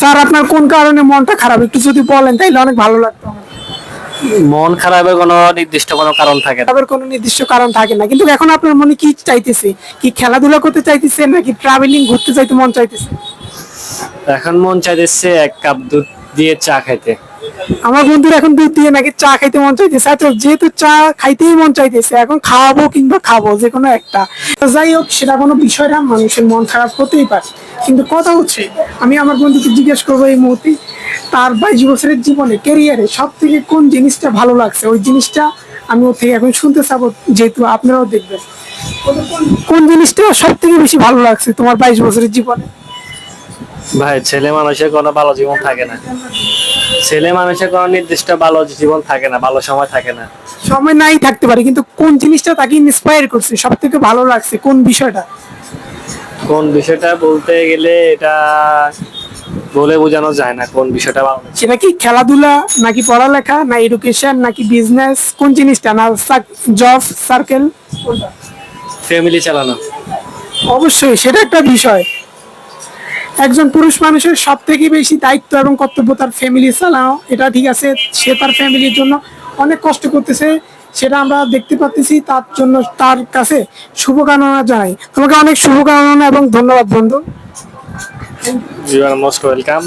Sir আপনার কোন কারণে মনটা খারাপ একটু যদি বলেন তাইলে অনেক ভালো লাগতো আমার। মন খারাপের কোনো নির্দিষ্ট কোনো কারণ থাকে না। খারাপের কোনো নির্দিষ্ট কারণ থাকে না, কিন্তু এখন আপনার মনে কি চাইতেছে? কি খেলাধুলা করতে চাইতেছে নাকি ট্রাভেলিং ঘুরতে চাইতে মন চাইতেছে? এখন মন চাইতেছে এক কাপ দুধ দিয়ে চা খাইতে। আমার বন্ধুর এখন দুধ দিয়ে নাকি চা খাইতে মন চাইতেছে। আচ্ছা, যেহেতু চা খাইতেই মন চাইতেছে, এখন খাওয়াবো কিংবা খাবো যে কোনো একটা। তো যাই হোক, সেটা কোনো বিষয় না, মানুষের মন খারাপ হতেই পারে। কিন্তু কথা হচ্ছে, আমি আমার বন্ধুকে জিজ্ঞেস করবো এই মুহূর্তে তার 22 বছরের জীবনে ক্যারিয়ারে সব থেকে কোন জিনিসটা ভালো লাগছে, ওই জিনিসটা আমি ওর থেকে এখন শুনতে চাবো, যেহেতু আপনারাও দেখবেন। কোন জিনিসটা সব থেকে বেশি ভালো লাগছে তোমার 22 বছরের জীবনে? ভাই, ছেলে মানুষের কোনো ভালো জীবন থাকে না। ছেলে মানুষের কোনো নির্দিষ্ট ভালো জীবন থাকে না, ভালো সময় থাকে না। সময় নাই থাকতে পারে, কিন্তু কোন জিনিসটা তাকে ইন্সপায়ার করছে, সব থেকে ভালো লাগছে কোন বিষয়টা? কোন বিষয়টা বলতে গেলে এটা বলে বোঝানো যায় না কোন বিষয়টা ভালো লাগছে। সেটা কি খেলাধুলা নাকি পড়ালেখা না এডুকেশন নাকি বিজনেস, কোন জিনিসটা? না জব সার্কেল? ফ্যামিলি চালানো। অবশ্যই সেটা একটা বিষয়। একজন পুরুষ মানুষের সব থেকে বেশি দায়িত্ব এবং কর্তব্য তার ফ্যামিলি চালানো, এটা ঠিক আছে। সে তার ফ্যামিলির জন্য অনেক কষ্ট করতেছে, সেটা আমরা দেখতে পাচ্ছি। তার জন্য তার কাছে শুভকামনা জানাই। তোমাকে অনেক শুভকামনা এবং ধন্যবাদ বন্ধু। You are most welcome.